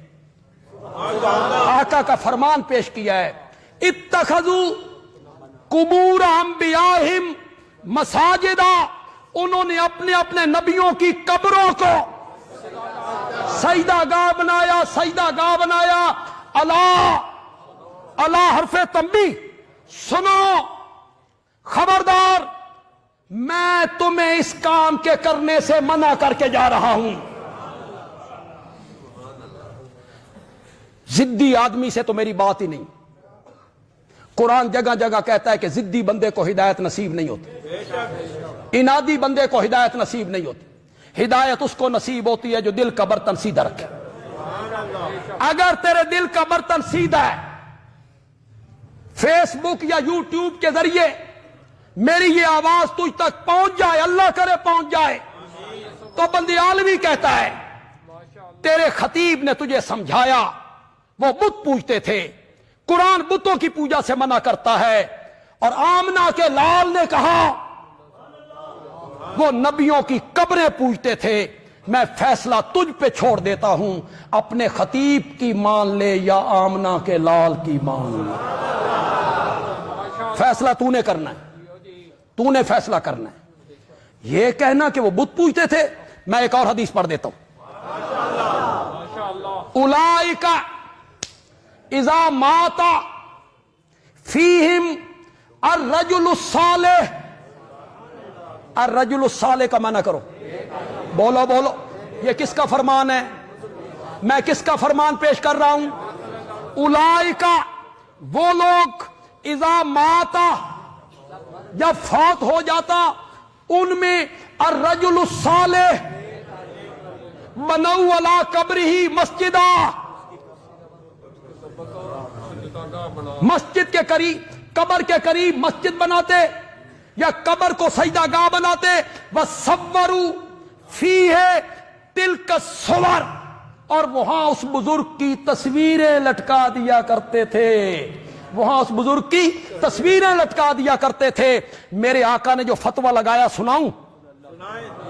آقا کا فرمان پیش کیا ہے، اتخذوا قبور انبیائہم مساجدہ، انہوں نے اپنے اپنے نبیوں کی قبروں کو سجدہ گاہ بنایا، سجدہ گاہ بنایا۔ اللہ حرف تنبیہ، سنو خبردار، میں تمہیں اس کام کے کرنے سے منع کر کے جا رہا ہوں۔ ضدی آدمی سے تو میری بات ہی نہیں، قرآن جگہ جگہ کہتا ہے کہ ضدی بندے کو ہدایت نصیب نہیں ہوتی، انادی بندے کو ہدایت نصیب نہیں ہوتی، ہدایت اس کو نصیب ہوتی ہے جو دل کا برتن سیدھا رکھے۔ اگر تیرے دل کا برتن سیدھا ہے، فیس بک یا یوٹیوب کے ذریعے میری یہ آواز تجھ تک پہنچ جائے، اللہ کرے پہنچ جائے، تو بندیالوی کہتا ہے تیرے خطیب نے تجھے سمجھایا، وہ بت پوجتے تھے، قرآن بتوں کی پوجا سے منع کرتا ہے، اور آمنہ کے لال نے کہا وہ نبیوں کی قبریں پوجتے تھے۔ میں فیصلہ تجھ پہ چھوڑ دیتا ہوں، اپنے خطیب کی مان لے یا آمنہ کے لال کی مان لے، فیصلہ تو نے کرنا ہے، تو نے فیصلہ کرنا ہے۔ یہ کہنا کہ وہ بت پوجتے تھے، میں ایک اور حدیث پڑھ دیتا ہوں، اولئک اذا مات فیہم الرجل الصالح، الرجل الصالح کا معنی کرو، بولو بولو، یہ کس کا فرمان ہے؟ میں کس کا فرمان پیش کر رہا ہوں؟ اولئک، وہ لوگ، اذا مات، جب فوت ہو جاتا، ان میں الرجل الصالح بنوا علی قبرہ مسجدہ، مسجد کے قریب، قبر کے قریب مسجد بناتے یا قبر کو سجدہ گاہ بناتے، وَصَوَّرُوا فِيهِ تِلْكَ الصُّوَرَ، اور وہاں اس بزرگ کی تصویریں لٹکا دیا کرتے تھے، وہاں اس بزرگ کی تصویریں لٹکا دیا کرتے تھے۔ میرے آقا نے جو فتویٰ لگایا سناؤں؟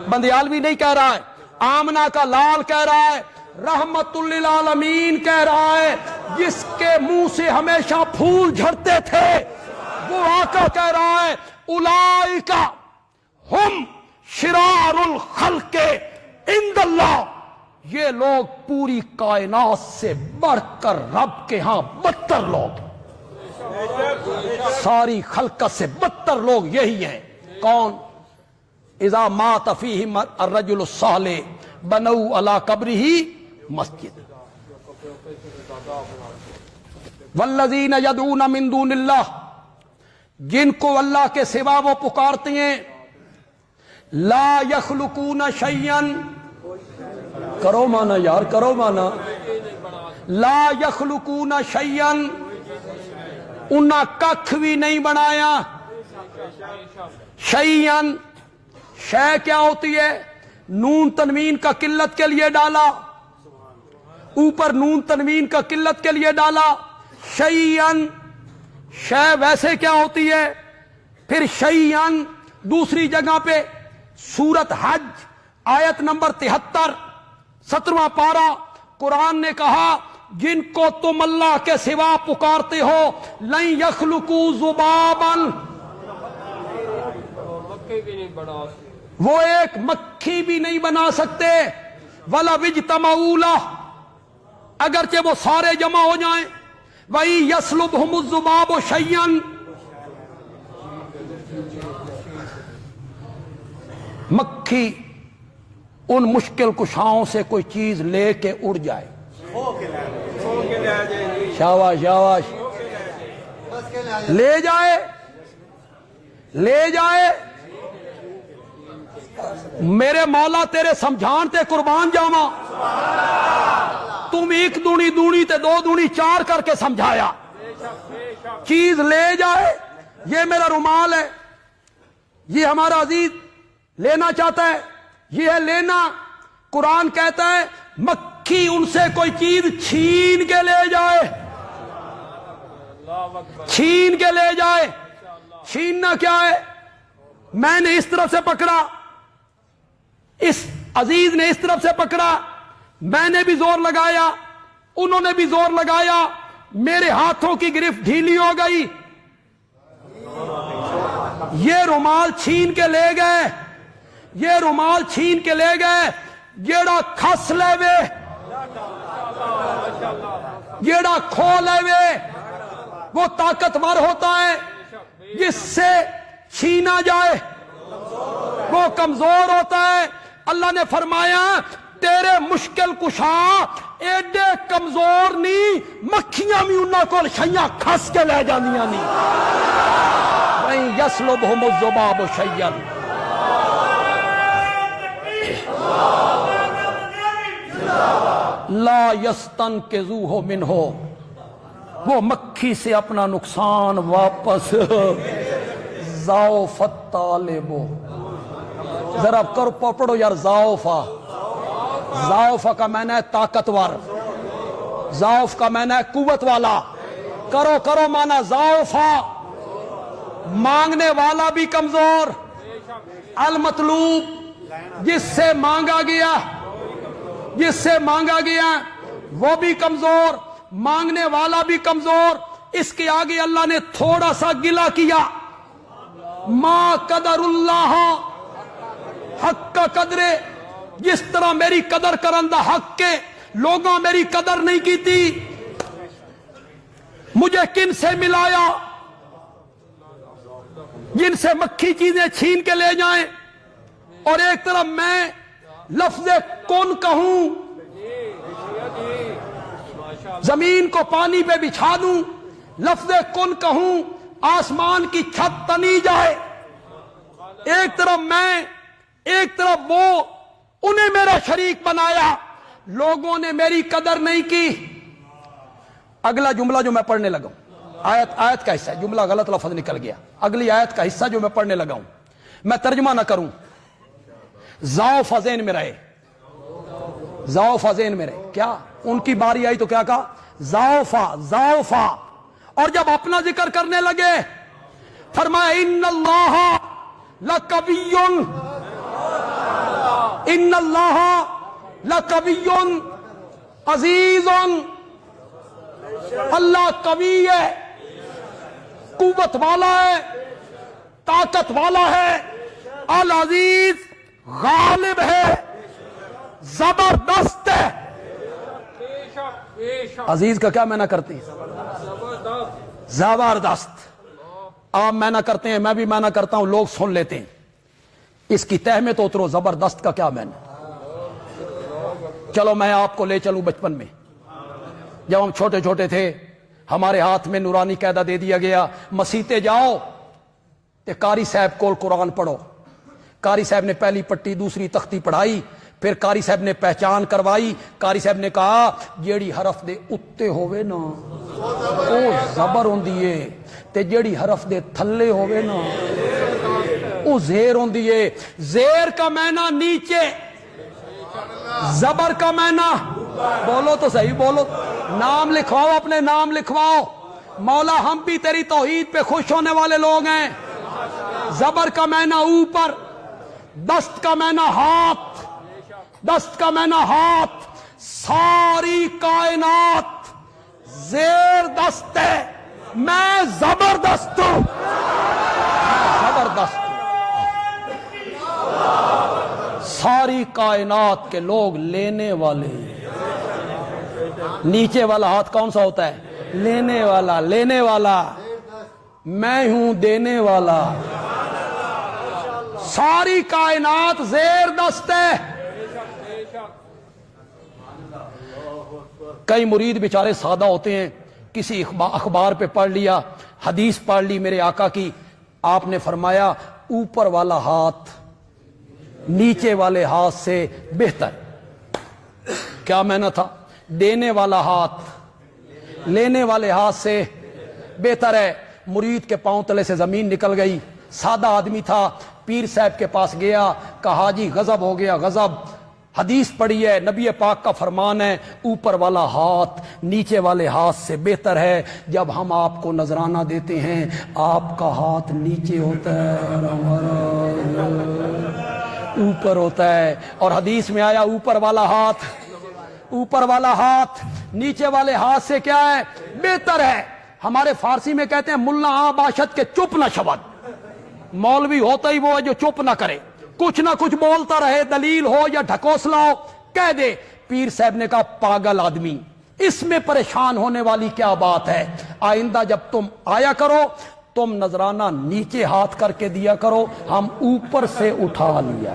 بندیالوی نہیں کہہ رہا ہے، آمنہ کا لال کہہ رہا ہے، رحمت للعالمین کہہ رہا ہے، جس کے منہ سے ہمیشہ پھول جھڑتے تھے، وہ آقا کہہ رہا ہے اولئک ہم شرار الخلق عند اللہ، یہ لوگ پوری کائنات سے بڑھ کر رب کے ہاں بدتر لوگ، ساری خلقت سے بدتر لوگ یہی ہیں۔ کون؟ اذا مات فیہم الرجل الصالح بنوا علی قبرہ مسجد، والذین یدعون من دون اللہ، جن کو اللہ کے سوا وہ پکارتے ہیں، لا یخلقون شیئا، کرو مانا یار، کرو مانا، لا یخلقون شیئا، انہاں ککھ بھی نہیں بنایا. شیئا، شے کیا ہوتی ہے؟ نون تنوین کا قلت کے لیے ڈالا، اوپر نون تنوین کا قلت کے لیے ڈالا. شیئا، شے ویسے کیا ہوتی ہے؟ پھر شیئا دوسری جگہ پہ سورت حج آیت نمبر 73 17واں پارہ، قرآن نے کہا جن کو تم اللہ کے سوا پکارتے ہو لن یخلقوا ذبابا، مکھی بھی نہیں بنا سکتے، وہ ایک مکھی بھی نہیں بنا سکتے. وَلَوِ اجْتَمَعُوا لَهُ، اگرچہ وہ سارے جمع ہو جائیں. وَإِن يَسْلُبْهُمُ الذُّبَابُ شَيْئًا، مکھی ان مشکل کشاؤں سے کوئی چیز لے کے اڑ جائے. شاباش شاباش، لے جائے لے جائے. میرے مولا تیرے سمجھان تے قربان جاواں، تم ایک دونی دونی تے دو دونی چار کر کے سمجھایا. چیز لے جائے، یہ میرا رومال ہے، یہ ہمارا عزیز لینا چاہتا ہے، یہ ہے لینا. قرآن کہتا ہے مکھی ان سے کوئی چیز چھین کے لے جائے، چھین کے لے جائے. چھیننا کیا ہے؟ میں نے اس طرف سے پکڑا، اس عزیز نے اس طرف سے پکڑا، میں نے بھی زور لگایا، انہوں نے بھی زور لگایا، میرے ہاتھوں کی گرفت ڈھیلی ہو گئی، یہ رومال چھین کے لے گئے، یہ رومال چھین کے لے گئے. جیڑا کھس لے وے، جیڑا کھو لے وے وہ طاقتور ہوتا ہے، جس سے چھینا جائے وہ کمزور ہوتا ہے. اللہ نے فرمایا تیرے مشکل کشا ایڈے کمزور نہیں، مکھیاں بھی انہاں کول شیاں کھس کے لے جاندیاں نہیں. وَإِن يَسْلُبْهُمُ الذُّبَابُ شَيْئًا، لا یستنقذوہ منہ، وہ مکھی سے اپنا نقصان واپس. ضعف الطالب، ذرا کرو پڑھو یار. ضعفا، ضعف کا معنی ہے طاقتور، ضعف کا معنی ہے قوت والا. کرو کرو معنی ضعفا، مانگنے والا بھی کمزور. المطلوب، جس سے مانگا گیا، جس سے مانگا گیا وہ بھی کمزور، مانگنے والا بھی کمزور. اس کے آگے اللہ نے تھوڑا سا گلہ کیا. ما قدر اللہ حق کا قدرے، جس طرح میری قدر کرندہ حق کے لوگوں میری قدر نہیں کی تھی. مجھے کن سے ملایا؟ جن سے مکھی چیزیں چھین کے لے جائیں، اور ایک طرف میں لفظ کن کہوں، زمین کو پانی پہ بچھا دوں، لفظ کن کہوں، آسمان کی چھت تنی جائے. ایک طرف میں، ایک طرف وہ، انہیں میرا شریک بنایا، لوگوں نے میری قدر نہیں کی. اگلا جملہ جو میں پڑھنے لگا ہوں، آیت کا حصہ ہے، جملہ غلط لفظ نکل گیا. اگلی آیت کا حصہ جو میں پڑھنے لگا ہوں، میں ترجمہ نہ کروں، ضعف ذہن میں رہے، ضعف ذہن میں رہے. کیا ان کی باری آئی تو کیا کہا؟ ضعفا ضعفا. اور جب اپنا ذکر کرنے لگے فرمایا ان اللہ لقوی، ان اللہ لقوی عزیز. اللہ قوی ہے، قوت والا ہے، طاقت والا ہے. العزیز غالب ہے، زبردست ہے. عزیز کا کیا معنی کرتی ہے؟ زبردست. آپ معنی کرتے ہیں، میں بھی معنی کرتا ہوں، لوگ سن لیتے ہیں. اس کی تہ میں تو اترو، زبردست کا کیا معنی؟ چلو میں آپ کو لے چلوں بچپن میں. جب ہم چھوٹے چھوٹے تھے، ہمارے ہاتھ میں نورانی قاعدہ دے دیا گیا، مسیتے جاؤ تے قاری صاحب کو قرآن پڑھو. قاری صاحب نے پہلی پٹی دوسری تختی پڑھائی، پھر قاری صاحب نے پہچان کروائی. قاری صاحب نے کہا جیڑی حرف دے اتے ہوئے نا او زبر ہوندی ہے تے جیڑی حرف دے تھلے ہوئے نا او زیر ہوندی ہے. زیر کا معنی نیچے، زبر کا معنی بولو تو صحیح بولو. نام لکھواؤ، اپنے نام لکھواؤ. مولا ہم بھی تیری توحید پہ خوش ہونے والے لوگ ہیں. زبر کا معنی اوپر، دست کا معنی ہاتھ، دست کا معنی ہاتھ. ساری کائنات زیر دست ہے، میں زبردست ہوں، زبردست ہوں. ساری کائنات کے لوگ لینے والے. نیچے والا ہاتھ کون سا ہوتا ہے؟ لینے والا. لینے والا میں ہوں، دینے والا. ساری کائنات زیر دست ہے. کئی مرید بیچارے سادہ ہوتے ہیں، کسی اخبار پہ پڑھ لیا، حدیث پڑھ لی میرے آقا کی، آپ نے فرمایا اوپر والا ہاتھ نیچے والے ہاتھ سے بہتر. کیا معنی تھا؟ دینے والا ہاتھ لینے والے ہاتھ سے بہتر ہے. مرید کے پاؤں تلے سے زمین نکل گئی. سادہ آدمی تھا، پیر صاحب کے پاس گیا، کہا جی غضب ہو گیا. غضب؟ حدیث پڑھی ہے، نبی پاک کا فرمان ہے اوپر والا ہاتھ نیچے والے ہاتھ سے بہتر ہے. جب ہم آپ کو نذرانہ دیتے ہیں آپ کا ہاتھ نیچے ہوتا ہے اور ہمارا اوپر ہوتا ہے. اور حدیث میں آیا اوپر والا ہاتھ، اوپر والا ہاتھ نیچے والے ہاتھ سے کیا ہے؟ بہتر ہے. ہمارے فارسی میں کہتے ہیں ملا آ باشد کے چپ نہ شود. مولوی ہوتا ہی وہ ہے جو چپ نہ کرے، کچھ نہ کچھ بولتا رہے، دلیل ہو یا ڈھکوسلا ہو کہہ دے. پیر صاحب نے کہا پاگل آدمی، اس میں پریشان ہونے والی کیا بات ہے؟ آئندہ جب تم آیا کرو تم نذرانہ نیچے ہاتھ کر کے دیا کرو، ہم اوپر سے اٹھا لیا.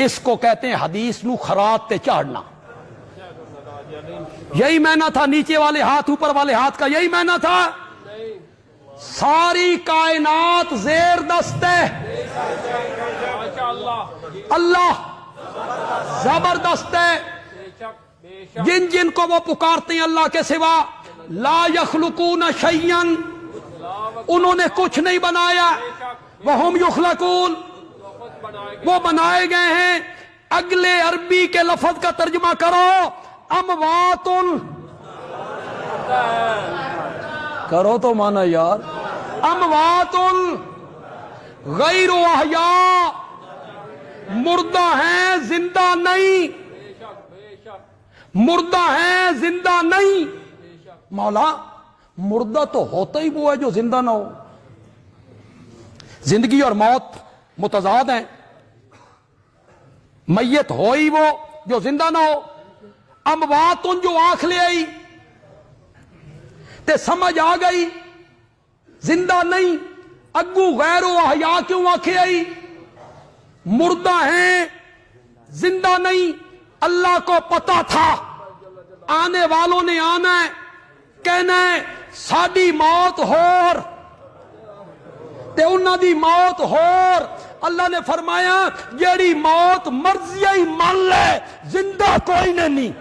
اس کو کہتے ہیں حدیث نو خرات تے چاڑنا. یہی معنی تھا نیچے والے ہاتھ اوپر والے ہاتھ کا، یہی معنی تھا. ساری کائنات زیر دست ہے، اللہ زبردست ہے. جن جن کو وہ پکارتے ہیں اللہ کے سوا، لا یخلقون شیئا، انہوں نے کچھ نہیں بنایا. وہم یخلقون، وہ بنائے گئے ہیں. اگلے عربی کے لفظ کا ترجمہ کرو، اموات. کرو تو مانا یار، اموات غیر احیاء، مردہ ہیں زندہ نہیں، مردہ ہیں زندہ نہیں. مولا مردہ تو ہوتا ہی وہ ہے جو زندہ نہ ہو. زندگی اور موت متضاد ہیں. میت ہو ہی وہ جو زندہ نہ ہو. اموات جو آنکھ لے آئی تے سمجھ آ گئی زندہ نہیں، اگو غیر و احیاء کیوں آنکھیں آئی؟ مردہ ہیں زندہ نہیں. اللہ کو پتا تھا آنے والوں نے آنا ہے، کہنا ہے ساڈی موت ہور تے انہاں دی موت ہور. اللہ نے فرمایا جیڑی موت مرضی ہی مان لے، زندہ کوئی نہیں.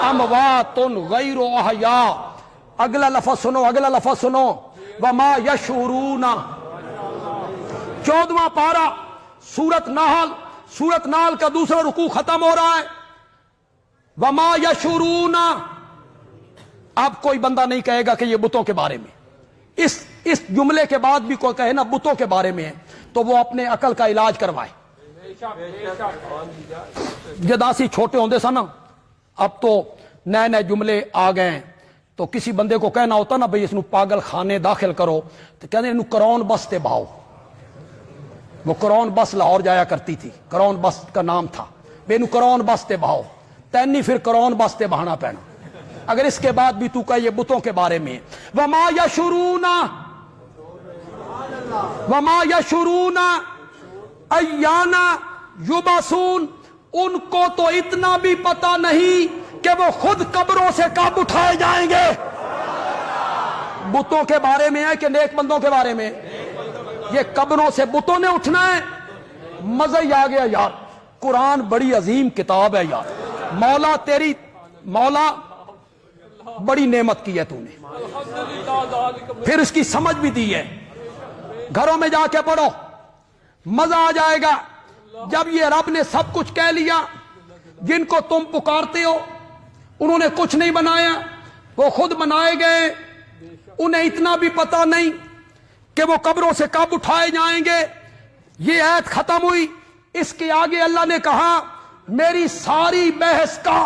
اموات غیر احیاء. اگلا لفظ سنو، اگلا لفظ سنو، وما یشعرون. 14واں پارہ سورت نحل، سورت نحل کا دوسرا رکوع ختم ہو رہا ہے. وما یشعرون. اب کوئی بندہ نہیں کہے گا کہ یہ بتوں کے بارے میں. اس جملے کے بعد بھی کوئی کہے نا بتوں کے بارے میں ہے تو وہ اپنے عقل کا علاج کروائے. جداسی چھوٹے ہوندے سا نا، اب تو نئے نئے جملے آ گئے ہیں. تو کسی بندے کو کہنا ہوتا نا بھئی اس نو پاگل خانے داخل کرو، تو کہتے ہیں انو کرون بس تے باؤ. وہ کرون بس لاہور جایا کرتی تھی، کرون بس کا نام تھا. بے انو کرون بس تے باؤ، تینی پھر کرون بس تے بہانا پینا. اگر اس کے بعد بھی تو کہے یہ بتوں کے بارے میں. وما یشعرون، وما یشعرون ایانا یبعثون. ان کو تو اتنا بھی پتا نہیں کہ وہ خود قبروں سے کب اٹھائے جائیں گے. بتوں کے بارے میں ہے کہ نیک بندوں کے بارے میں؟ یہ قبروں سے بتوں نے اٹھنا ہے. مزہ ہی آ گیا یار. قرآن بڑی عظیم کتاب ہے یار. مولا بڑی نعمت کی ہے تو نے, الحمدللہ ذالک پھر اس کی سمجھ بھی دی ہے. گھروں میں جا کے پڑھو, مزہ آ جائے گا. جب یہ رب نے سب کچھ کہہ لیا, جن کو تم پکارتے ہو انہوں نے کچھ نہیں بنایا, وہ خود بنائے گئے, انہیں اتنا بھی پتا نہیں کہ وہ قبروں سے کب اٹھائے جائیں گے. یہ آیت ختم ہوئی. اس کے آگے اللہ نے کہا میری ساری بحث کا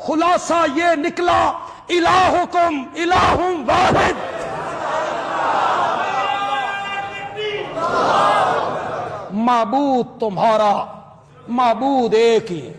خلاصہ یہ نکلا, الہکم الہ واحد, معبود تمہارا معبود ایک ہی ہے.